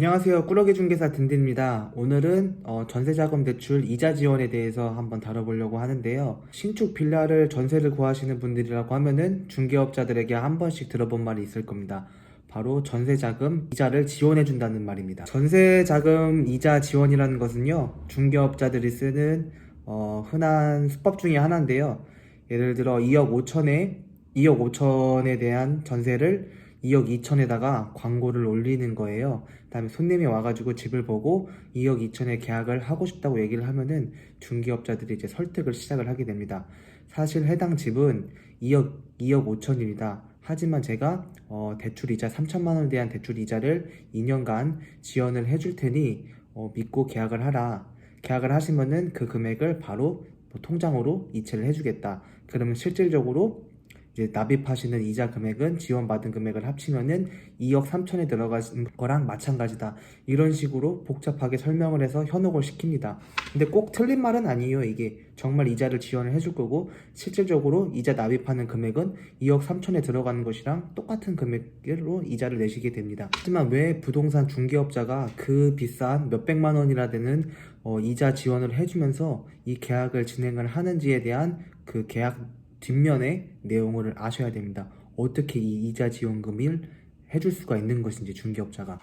안녕하세요. 꾸러기 중개사 딘딘입니다. 오늘은 전세자금 대출 이자 지원에 대해서 한번 다뤄보려고 하는데요. 신축 빌라를 전세를 구하시는 분들이라고 하면은 중개업자들에게 한 번씩 들어본 말이 있을 겁니다. 바로 전세자금 이자를 지원해준다는 말입니다. 전세자금 이자 지원이라는 것은요, 중개업자들이 쓰는 흔한 수법 중에 하나인데요. 예를 들어 2억 5천에 대한 전세를 2억 2천에다가 광고를 올리는 거예요. 그다음에 손님이 와가지고 집을 보고 2억 2천에 계약을 하고 싶다고 얘기를 하면은 중개업자들이 이제 설득을 시작을 하게 됩니다. 사실 해당 집은 2억 5천입니다. 하지만 제가 대출이자 3천만 원에 대한 대출이자를 2년간 지원을 해줄 테니 믿고 계약을 하라. 계약을 하시면은 그 금액을 바로 뭐 통장으로 이체를 해주겠다. 그러면 실질적으로 이제 납입하시는 이자 금액은 지원받은 금액을 합치면은 2억 3천에 들어가는 거랑 마찬가지다. 이런 식으로 복잡하게 설명을 해서 현혹을 시킵니다. 근데 꼭 틀린 말은 아니에요. 이게 정말 이자를 지원을 해줄 거고 실질적으로 이자 납입하는 금액은 2억 3천에 들어가는 것이랑 똑같은 금액으로 이자를 내시게 됩니다. 하지만 왜 부동산 중개업자가 그 비싼 몇백만 원이나 되는 이자 지원을 해주면서 이 계약을 진행을 하는지에 대한 그 계약 뒷면의 내용을 아셔야 됩니다. 어떻게 이 이자 지원금을 해줄 수가 있는 것인지 중개업자가.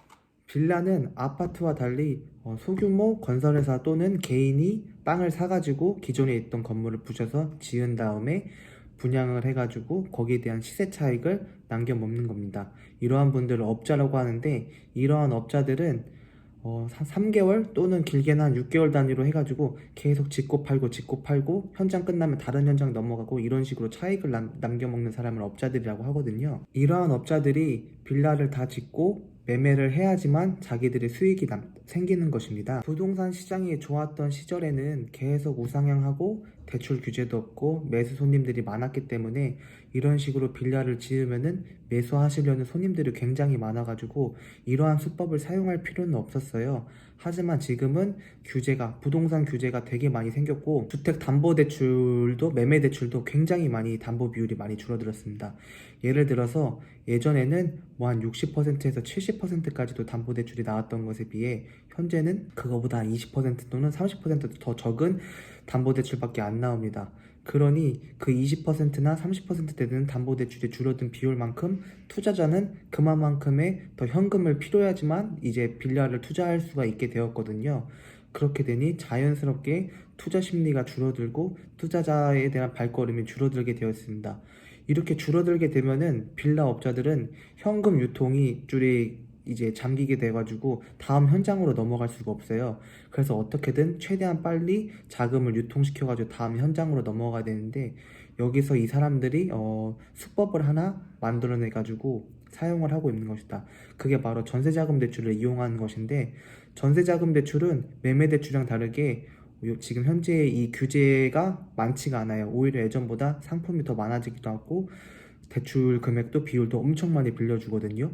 빌라는 아파트와 달리 소규모 건설회사 또는 개인이 땅을 사가지고 기존에 있던 건물을 부셔서 지은 다음에 분양을 해가지고 거기에 대한 시세 차익을 남겨 먹는 겁니다. 이러한 분들을 업자라고 하는데 이러한 업자들은 3개월 또는 길게는 한 6개월 단위로 해가지고 계속 짓고 팔고 현장 끝나면 다른 현장 넘어가고 이런 식으로 차익을 남겨먹는 사람을 업자들이라고 하거든요. 이러한 업자들이 빌라를 다 짓고 매매를 해야지만 자기들의 수익이 생기는 것입니다. 부동산 시장이 좋았던 시절에는 계속 우상향하고 대출 규제도 없고 매수 손님들이 많았기 때문에 이런 식으로 빌라를 지으면은 매수하시려는 손님들이 굉장히 많아가지고 이러한 수법을 사용할 필요는 없었어요. 하지만 지금은 부동산 규제가 되게 많이 생겼고 주택담보대출도 매매대출도 굉장히 많이 담보 비율이 많이 줄어들었습니다. 예를 들어서 예전에는 뭐 한 60%에서 70%까지도 담보대출이 나왔던 것에 비해 현재는 그거보다 20% 또는 30%더 적은 담보대출밖에 안 나옵니다. 그러니 그 20%나 30% 되는 담보대출이 줄어든 비율만큼 투자자는 그만큼의 더 현금을 필요하지만 이제 빌라를 투자할 수가 있게 되었거든요. 그렇게 되니 자연스럽게 투자 심리가 줄어들고 투자자에 대한 발걸음이 줄어들게 되었습니다. 이렇게 줄어들게 되면은 빌라 업자들은 현금 유통이 줄이 이제 잠기게 돼가지고 다음 현장으로 넘어갈 수가 없어요. 그래서 어떻게든 최대한 빨리 자금을 유통시켜가지고 다음 현장으로 넘어가야 되는데 여기서 이 사람들이 수법을 하나 만들어내가지고 사용을 하고 있는 것이다. 그게 바로 전세자금 대출을 이용하는 것인데 전세자금 대출은 매매대출이랑 다르게 지금 현재 이 규제가 많지가 않아요. 오히려 예전보다 상품이 더 많아지기도 하고 대출 금액도 비율도 엄청 많이 빌려주거든요.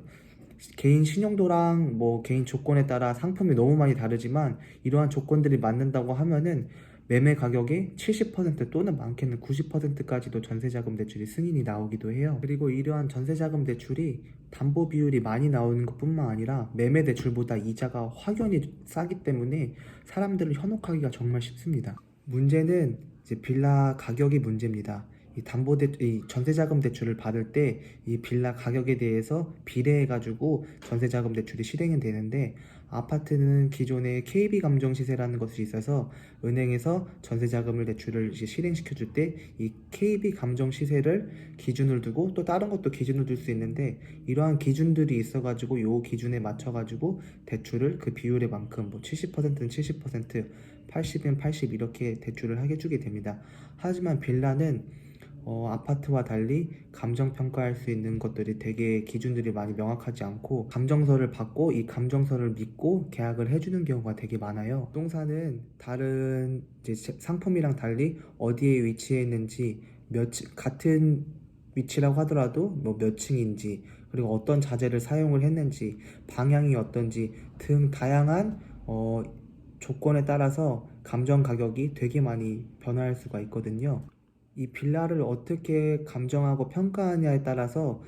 개인 신용도랑 뭐 개인 조건에 따라 상품이 너무 많이 다르지만 이러한 조건들이 맞는다고 하면은 매매 가격의 70% 또는 많게는 90%까지도 전세자금 대출이 승인이 나오기도 해요. 그리고 이러한 전세자금 대출이 담보 비율이 많이 나오는 것뿐만 아니라 매매 대출보다 이자가 확연히 싸기 때문에 사람들을 현혹하기가 정말 쉽습니다. 문제는 이제 빌라 가격이 문제입니다. 이 전세자금 대출을 받을 때 이 빌라 가격에 대해서 비례해가지고 전세자금 대출이 실행이 되는데 아파트는 기존에 KB 감정 시세라는 것이 있어서 은행에서 전세자금을 대출을 이제 실행시켜 줄 때 이 KB 감정 시세를 기준을 두고 또 다른 것도 기준을 둘 수 있는데 이러한 기준들이 있어가지고 요 기준에 맞춰가지고 대출을 그 비율의 만큼 뭐 70%는 70%, 80은 80 이렇게 대출을 하게 해주게 됩니다. 하지만 빌라는 아파트와 달리 감정평가할 수 있는 것들이 되게 기준들이 많이 명확하지 않고 감정서를 받고 이 감정서를 믿고 계약을 해주는 경우가 되게 많아요. 부동산은 다른 이제 상품이랑 달리 어디에 위치해 있는지 같은 위치라고 하더라도 뭐 몇 층인지 그리고 어떤 자재를 사용을 했는지 방향이 어떤지 등 다양한 조건에 따라서 감정 가격이 되게 많이 변화할 수가 있거든요. 이 빌라를 어떻게 감정하고 평가하냐에 따라서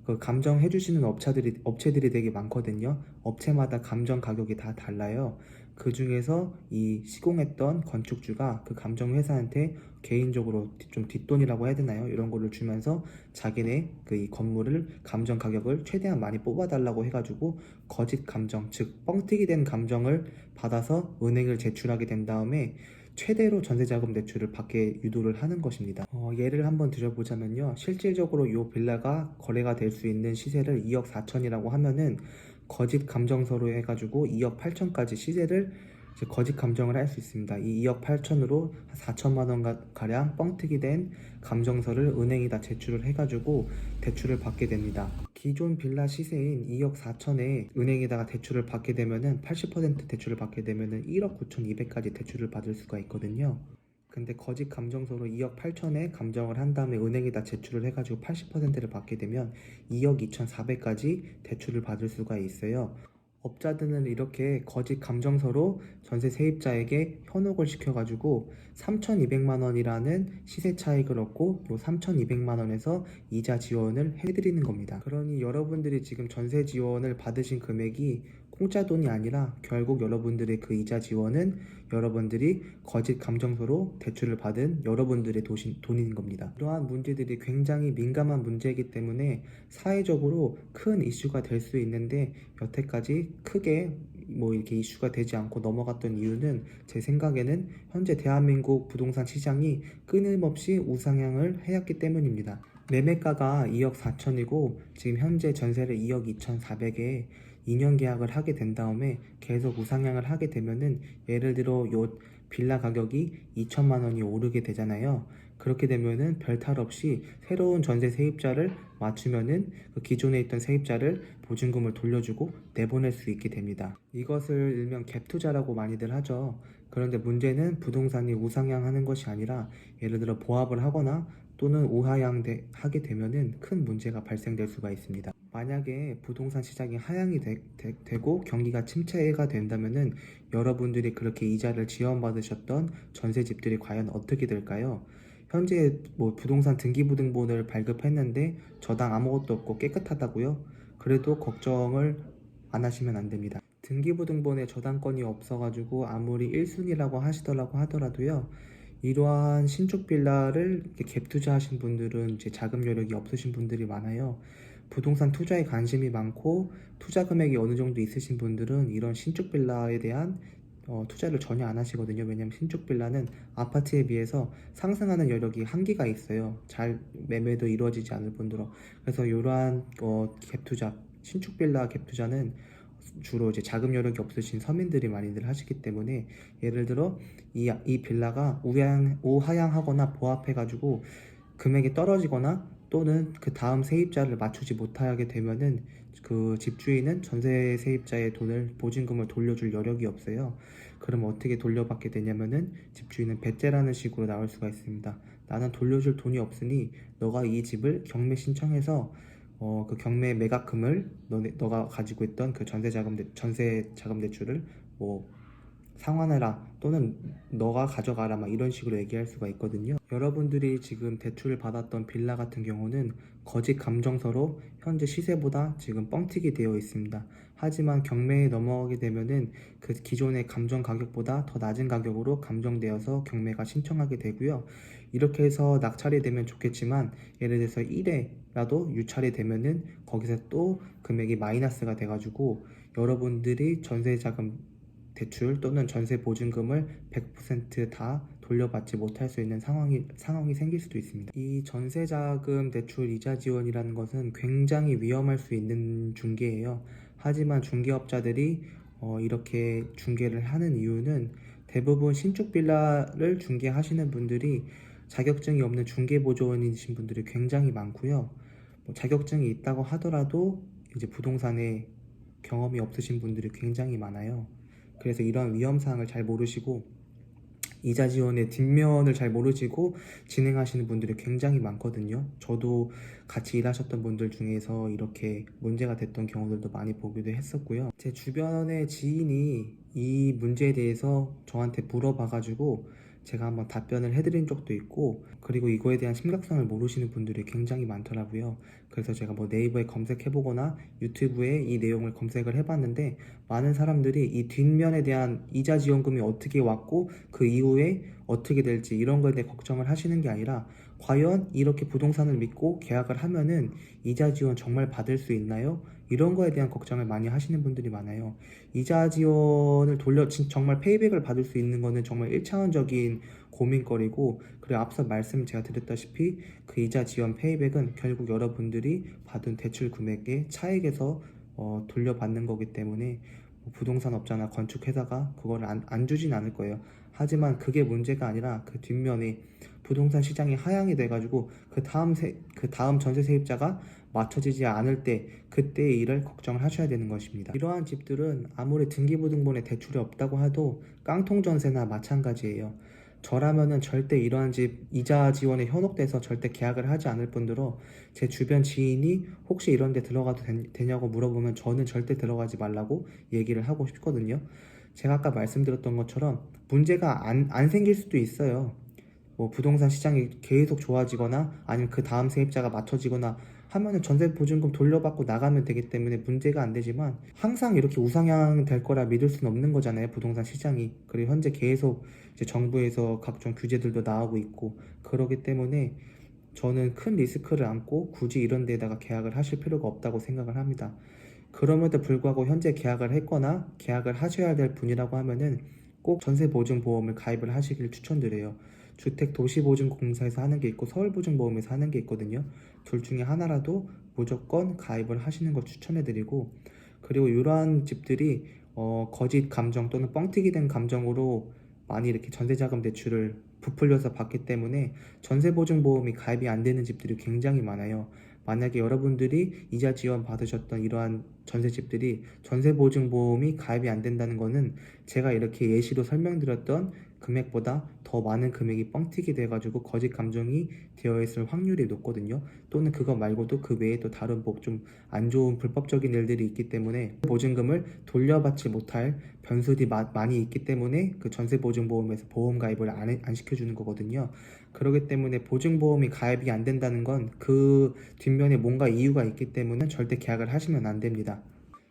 그 감정해 주시는 업체들이 되게 많거든요. 업체마다 감정 가격이 다 달라요. 그 중에서 이 시공했던 건축주가 그 감정 회사한테 개인적으로 좀 뒷돈이라고 해야 되나요? 이런 거를 주면서 자기네 그 이 건물을 감정 가격을 최대한 많이 뽑아달라고 해가지고 거짓 감정, 즉 뻥튀기 된 감정을 받아서 은행을 제출하게 된 다음에 최대로 전세자금 대출을 받게 유도를 하는 것입니다. 예를 한번 드려보자면요. 실질적으로 이 빌라가 거래가 될 수 있는 시세를 2억 4천이라고 하면은 거짓 감정서로 해가지고 2억 8천까지 시세를 이제 거짓 감정을 할 수 있습니다. 이 2억 8천으로 4천만 원 가량 뻥튀기 된 감정서를 은행에다 제출을 해가지고 대출을 받게 됩니다. 기존 빌라 시세인 2억 4천에 은행에다가 대출을 받게 되면은 80% 대출을 받게 되면은 1억 9천2백까지 대출을 받을 수가 있거든요. 근데 거짓 감정서로 2억 8천에 감정을 한 다음에 은행에다 제출을 해가지고 80%를 받게 되면 2억 2천4백까지 대출을 받을 수가 있어요. 업자들은 이렇게 거짓 감정서로 전세 세입자에게 현혹을 시켜가지고 3,200만 원이라는 시세 차익을 얻고 요 3,200만 원에서 이자 지원을 해드리는 겁니다. 그러니 여러분들이 지금 전세 지원을 받으신 금액이 공짜 돈이 아니라 결국 여러분들의 그 이자 지원은 여러분들이 거짓 감정서로 대출을 받은 여러분들의 돈인 겁니다. 이러한 문제들이 굉장히 민감한 문제이기 때문에 사회적으로 큰 이슈가 될 수 있는데 여태까지 크게 뭐 이렇게 이슈가 되지 않고 넘어갔던 이유는 제 생각에는 현재 대한민국 부동산 시장이 끊임없이 우상향을 해왔기 때문입니다. 매매가가 2억 4천이고 지금 현재 전세를 2억 2천4백에 2년 계약을 하게 된 다음에 계속 우상향을 하게 되면은 예를 들어 요 빌라 가격이 2천만 원이 오르게 되잖아요. 그렇게 되면은 별 탈 없이 새로운 전세 세입자를 맞추면은 그 기존에 있던 세입자를 보증금을 돌려주고 내보낼 수 있게 됩니다. 이것을 일명 갭 투자라고 많이들 하죠. 그런데 문제는 부동산이 우상향하는 것이 아니라 예를 들어 보합을 하거나 또는 우하향하게 되면은 큰 문제가 발생될 수가 있습니다. 만약에 부동산 시장이 하향이 되고 경기가 침체가 된다면은 여러분들이 그렇게 이자를 지원받으셨던 전세집들이 과연 어떻게 될까요? 현재 뭐 부동산 등기부등본을 발급했는데 저당 아무것도 없고 깨끗하다고요? 그래도 걱정을 안 하시면 안 됩니다. 등기부등본에 저당권이 없어가지고 아무리 1순위라고 하더라도요. 이러한 신축 빌라를 이렇게 갭 투자하신 분들은 이제 자금 여력이 없으신 분들이 많아요. 부동산 투자에 관심이 많고 투자 금액이 어느 정도 있으신 분들은 이런 신축 빌라에 대한 투자를 전혀 안 하시거든요. 왜냐하면 신축 빌라는 아파트에 비해서 상승하는 여력이 한계가 있어요. 잘 매매도 이루어지지 않을 뿐더러. 그래서 이러한 갭 투자, 신축 빌라 갭 투자는 주로 이제 자금 여력이 없으신 서민들이 많이들 하시기 때문에 예를 들어 이 빌라가 우하향하거나 보합해가지고 금액이 떨어지거나 또는 그 다음 세입자를 맞추지 못하게 되면은 그 집주인은 전세 세입자의 돈을 보증금을 돌려줄 여력이 없어요. 그럼 어떻게 돌려받게 되냐면은 집주인은 배째라는 식으로 나올 수가 있습니다. 나는 돌려줄 돈이 없으니 너가 이 집을 경매 신청해서 그 경매 매각금을 너가 가지고 있던 그 전세 자금 대출을 뭐 상환해라 또는 너가 가져가라 막 이런 식으로 얘기할 수가 있거든요. 여러분들이 지금 대출을 받았던 빌라 같은 경우는 거짓 감정서로 현재 시세보다 지금 뻥튀기 되어 있습니다. 하지만 경매에 넘어가게 되면은 그 기존의 감정 가격보다 더 낮은 가격으로 감정되어서 경매가 신청하게 되고요. 이렇게 해서 낙찰이 되면 좋겠지만 예를 들어서 1회라도 유찰이 되면은 거기서 또 금액이 마이너스가 돼가지고 여러분들이 전세자금 대출 또는 전세 보증금을 100%다 돌려받지 못할 수 있는 상황이 생길 수도 있습니다. 이 전세자금 대출 이자 지원이라는 것은 굉장히 위험할 수 있는 중개예요. 하지만 중개업자들이 이렇게 중개를 하는 이유는 대부분 신축 빌라를 중개하시는 분들이 자격증이 없는 중개보조원이신 분들이 굉장히 많고요. 뭐 자격증이 있다고 하더라도 이제 부동산에 경험이 없으신 분들이 굉장히 많아요. 그래서 이런 위험사항을 잘 모르시고 이자 지원의 뒷면을 잘 모르시고 진행하시는 분들이 굉장히 많거든요. 저도 같이 일하셨던 분들 중에서 이렇게 문제가 됐던 경우들도 많이 보기도 했었고요. 제 주변의 지인이 이 문제에 대해서 저한테 물어봐가지고 제가 한번 답변을 해드린 적도 있고, 그리고 이거에 대한 심각성을 모르시는 분들이 굉장히 많더라고요. 그래서 제가 뭐 네이버에 검색해보거나 유튜브에 이 내용을 검색을 해봤는데, 많은 사람들이 이 뒷면에 대한 이자 지원금이 어떻게 왔고 그 이후에 어떻게 될지 이런 거에 대해 걱정을 하시는 게 아니라, 과연 이렇게 부동산을 믿고 계약을 하면은 이자 지원 정말 받을 수 있나요? 이런 거에 대한 걱정을 많이 하시는 분들이 많아요. 이자 지원을 정말 페이백을 받을 수 있는 거는 정말 1차원적인 고민거리고, 그리고 앞서 말씀 제가 드렸다시피 그 이자 지원 페이백은 결국 여러분들이 받은 대출 금액의 차액에서 돌려받는 거기 때문에 뭐 부동산 업자나 건축회사가 그걸 안 주진 않을 거예요. 하지만 그게 문제가 아니라 그 뒷면에 부동산 시장이 하향이 돼가지고 그 다음 전세 세입자가 맞춰지지 않을 때, 그때의 일을 걱정을 하셔야 되는 것입니다. 이러한 집들은 아무리 등기부등본에 대출이 없다고 해도 깡통 전세나 마찬가지예요. 저라면은 절대 이러한 집 이자 지원에 현혹돼서 절대 계약을 하지 않을 뿐더러, 제 주변 지인이 혹시 이런 데 들어가도 되냐고 물어보면 저는 절대 들어가지 말라고 얘기를 하고 싶거든요. 제가 아까 말씀드렸던 것처럼 문제가 안 생길 수도 있어요. 뭐 부동산 시장이 계속 좋아지거나 아니면 그 다음 세입자가 맞춰지거나 하면은 전세 보증금 돌려받고 나가면 되기 때문에 문제가 안 되지만, 항상 이렇게 우상향 될 거라 믿을 수는 없는 거잖아요, 부동산 시장이. 그리고 현재 계속 이제 정부에서 각종 규제들도 나오고 있고 그러기 때문에 저는 큰 리스크를 안고 굳이 이런 데다가 계약을 하실 필요가 없다고 생각을 합니다. 그럼에도 불구하고 현재 계약을 했거나 계약을 하셔야 될 분이라고 하면은 꼭 전세보증보험을 가입을 하시길 추천드려요. 주택도시보증공사에서 하는 게 있고 서울보증보험에서 하는 게 있거든요. 둘 중에 하나라도 무조건 가입을 하시는 걸 추천해드리고, 그리고 이러한 집들이 거짓 감정 또는 뻥튀기 된 감정으로 많이 이렇게 전세자금 대출을 부풀려서 받기 때문에 전세보증보험이 가입이 안 되는 집들이 굉장히 많아요. 만약에 여러분들이 이자 지원 받으셨던 이러한 전세집들이 전세보증보험이 가입이 안 된다는 것은 제가 이렇게 예시로 설명드렸던 금액보다 더 많은 금액이 뻥튀기 돼가지고 거짓 감정이 되어 있을 확률이 높거든요. 또는 그거 말고도 그 외에 또 다른 뭐 좀 안 좋은 불법적인 일들이 있기 때문에 보증금을 돌려받지 못할 변수들이 많이 있기 때문에 그 전세보증보험에서 보험 가입을 안 시켜주는 거거든요. 그렇기 때문에 보증보험이 가입이 안 된다는 건 그 뒷면에 뭔가 이유가 있기 때문에 절대 계약을 하시면 안 됩니다.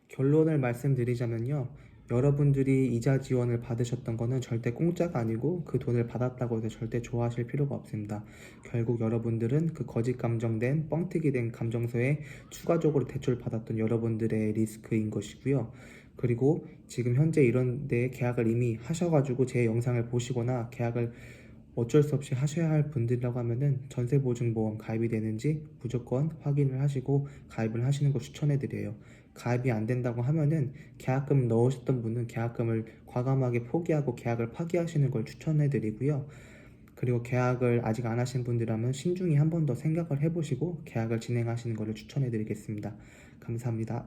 결론을 말씀드리자면요, 여러분들이 이자 지원을 받으셨던 거는 절대 공짜가 아니고 그 돈을 받았다고 해서 절대 좋아하실 필요가 없습니다. 결국 여러분들은 그 거짓 감정된 뻥튀기 된 감정서에 추가적으로 대출 받았던 여러분들의 리스크인 것이고요. 그리고 지금 현재 이런 데 계약을 이미 하셔가지고 제 영상을 보시거나 계약을 어쩔 수 없이 하셔야 할 분들이라고 하면은 전세보증보험 가입이 되는지 무조건 확인을 하시고 가입을 하시는 거 추천해 드려요. 가입이 안 된다고 하면은 계약금 넣으셨던 분은 계약금을 과감하게 포기하고 계약을 파기하시는 걸 추천해 드리고요. 그리고 계약을 아직 안 하신 분들이라면 신중히 한 번 더 생각을 해보시고 계약을 진행하시는 것을 추천해 드리겠습니다. 감사합니다.